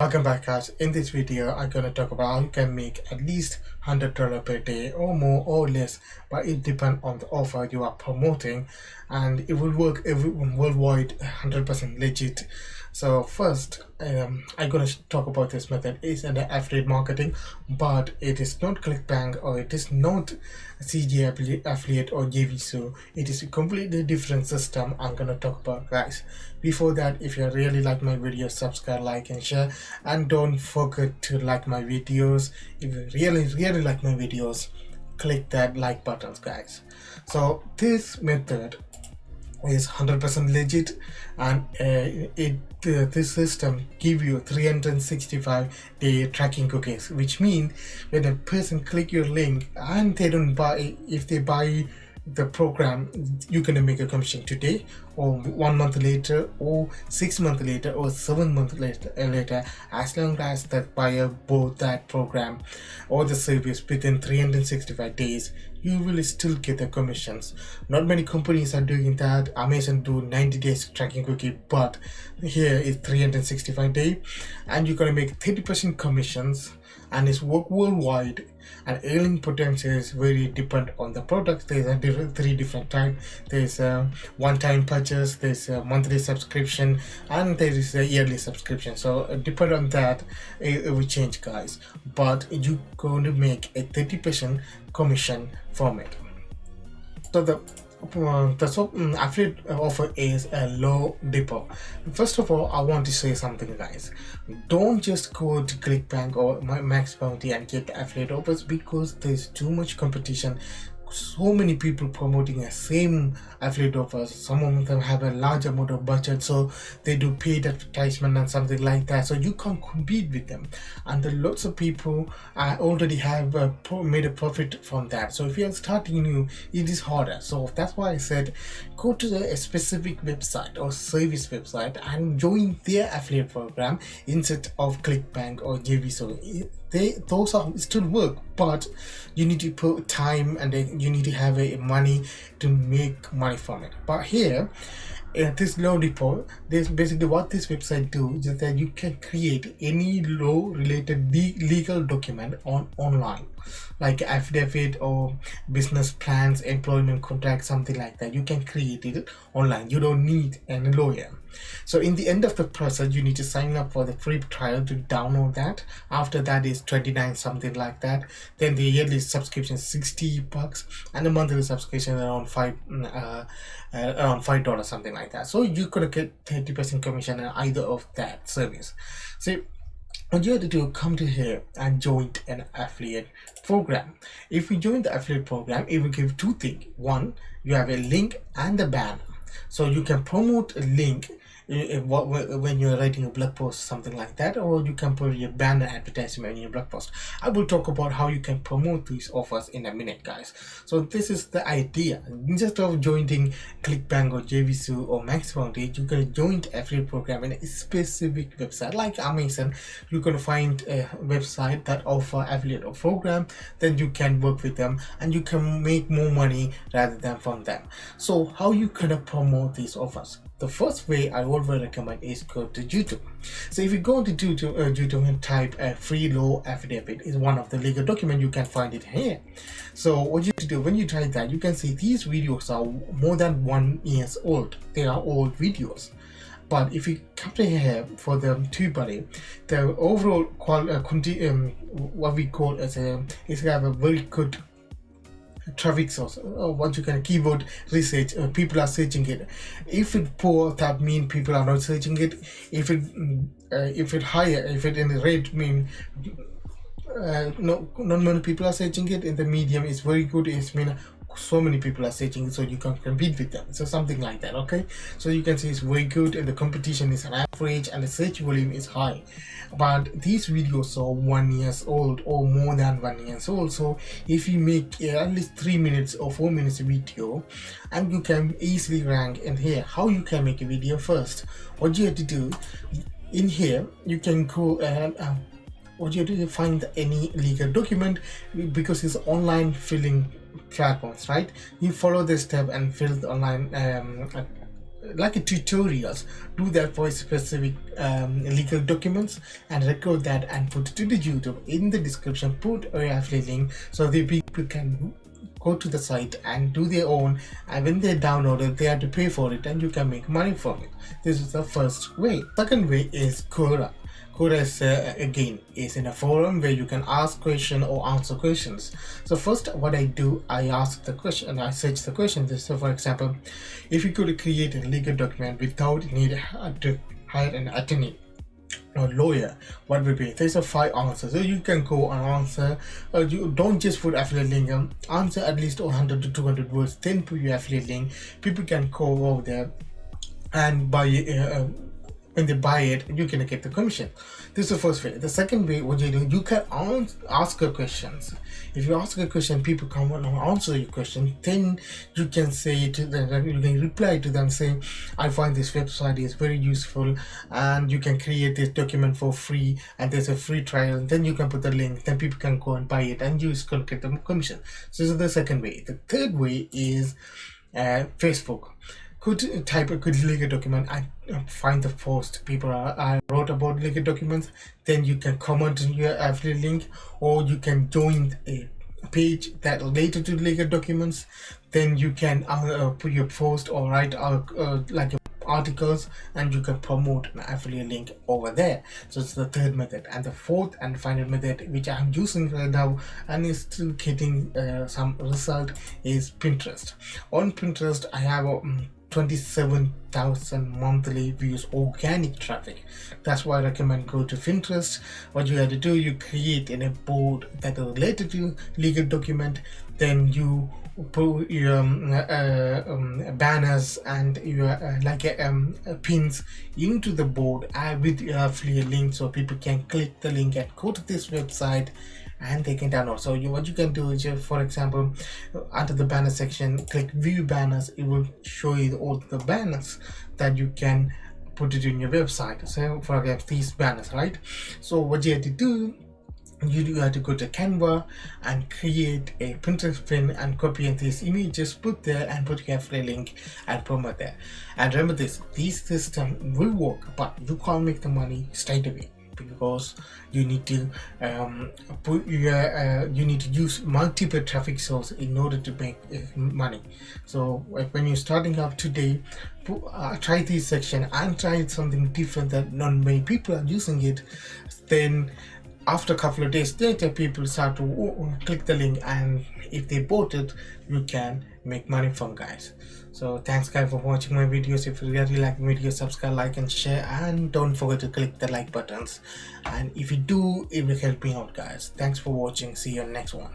Welcome back, guys. In this video I'm going to talk about how you can make at least $100 per day or more or less, but it depends on the offer you are promoting, and it will work worldwide, 100% legit. So first, I'm going to talk about this method. It's an affiliate marketing, but it is not ClickBank or it is not CJ affiliate or JVSO. It is a completely different system I'm going to talk about, guys. Before that, if you really like my videos, subscribe, like and share, and don't forget to like my videos. If you really like my videos, click that like buttons, guys. So this method is 100% legit, and this system give you 365-day tracking cookies, which means when a person click your link and they don't buy, if they buy the program, you're gonna make a commission today or 1 month later or 6 months later or 7 months later, as long as that buyer bought that program or the service within 365 days, you will still get the commissions. Not many companies are doing that. Amazon do 90 days tracking cookie, but here is 365 days, and you're gonna make 30% commissions, and it's work worldwide. And earning potential is very dependent on the product. There's three different types. There's a one-time purchase, there's a monthly subscription, and there is a yearly subscription. So depend on that, it will change, guys, but you're going to make a 30% commission from it. So the affiliate offer is a low depot. First of all, I want to say something, guys. Don't just go to ClickBank or Max Bounty and get the affiliate offers, because there's too much competition. So many people promoting the same affiliate offers. Some of them have a large amount of budget, so they do paid advertisement and something like that, so you can't compete with them. And lots of people already have made a profit from that. So if you're starting new, it is harder. So that's why I said go to a specific website or service website and join their affiliate program instead of ClickBank or JVSO. Those are still work, but you need to put time and you need to have money to make money from it. But here, this low depot, this basically what this website do is that you can create any law related legal document online, like affidavit or business plans, employment contract, something like that. You can create it online. You don't need any lawyer. So in the end of the process, you need to sign up for the free trial to download that. After that is 29, something like that. Then the yearly subscription is $60, and the monthly subscription around $5, something like that. So you could get 30% commission on either of that service. So what you have to do, come to here and join an affiliate program. If you join the affiliate program, it will give two things. One, you have a link and a banner, so you can promote a link when you're writing a blog post, something like that, or you can put your banner advertisement in your blog post. I will talk about how you can promote these offers in a minute, guys. So this is the idea. Instead of joining ClickBank or JVSO or Max Bounty, you can join the affiliate program in a specific website like Amazon. You can find a website that offer affiliate program, then you can work with them and you can make more money rather than from them. So how you can promote these offers? The first way I always recommend is go to YouTube. So if you go to YouTube and type a free law affidavit, is one of the legal documents, you can find it here. So what you have to do, when you try that, you can see these videos are more than 1 year old. They are old videos. But if you come to here for the TubeBuddy, the overall what we call as is have a very good traffic source, or what you can keyword research. People are searching it. If it poor, that mean people are not searching it. If it higher, if it in the rate, mean not many people are searching it. In the medium, it's very good. It's mean so many people are searching it, so you can compete with them. So something like that. Okay, so you can see it's very good, and the competition is an average, and the search volume is high. But these videos are 1 year old or more than 1 year old. So if you make at least 3 minutes or 4 minutes video, and you can easily rank in here. How you can make a video? First, what you have to do in here, you can go and what you have to do, find any legal document, because it's online filling platforms, right? You follow this step and fill the online like a tutorials, do that for specific legal documents, and record that and put it to the YouTube. In the description, put a affiliate link so the people can go to the site and do their own, and when they download it they have to pay for it and you can make money from it. This is the first way. Second way is Quora. Quora is again is in a forum where you can ask question or answer questions. So first what I do, I ask the question and I search the question. So for example, if you could create a legal document without need to hire an attorney or lawyer, what would be? There's a 5 answers, so you can go and answer. You don't just put affiliate link, answer at least 100 to 200 words, then put your affiliate link. People can go over there and buy when they buy it, you can get the commission. This is the first way. The second way, what you do, you can ask a questions. If you ask a question, people come and answer your question, then you can say to them, you can reply to them saying, I find this website is very useful and you can create this document for free and there's a free trial, and then you can put the link, then people can go and buy it and you can get the commission. So this is the second way. The third way is Facebook. Could type a good legal document and find the post people I wrote about legal documents, then you can comment on your affiliate link, or you can join a page that related to legal documents. Then you can put your post or write like articles and you can promote an affiliate link over there. So it's the third method. And the fourth and final method, which I'm using right now and is still getting some result, is Pinterest. On Pinterest I have 27,000 monthly views, organic traffic. That's why I recommend go to Pinterest. What you have to do, you create in a board that is related to legal document, then you put your banners and your pins into the board with your affiliate link, so people can click the link and go to this website and they can download. So what you can do is, for example, under the banner section, click view banners. It will show you all the banners that you can put it in your website. So for example, these banners, right? So what you have to do, you have to go to Canva and create a Pinterest pin and copy these images, put there and put your affiliate link and promote there. And remember this system will work, but you can't make the money straight away, because you need to you need to use multiple traffic sources in order to make money. So when you're starting up today, try this section and try something different that not many people are using it. Then after a couple of days later, people start to click the link, and if they bought it, you can make money from, guys. So thanks guys for watching my videos. If you really like the video, subscribe, like and share, and don't forget to click the like buttons, and if you do, it will help me out, guys. Thanks for watching. See you on the next one.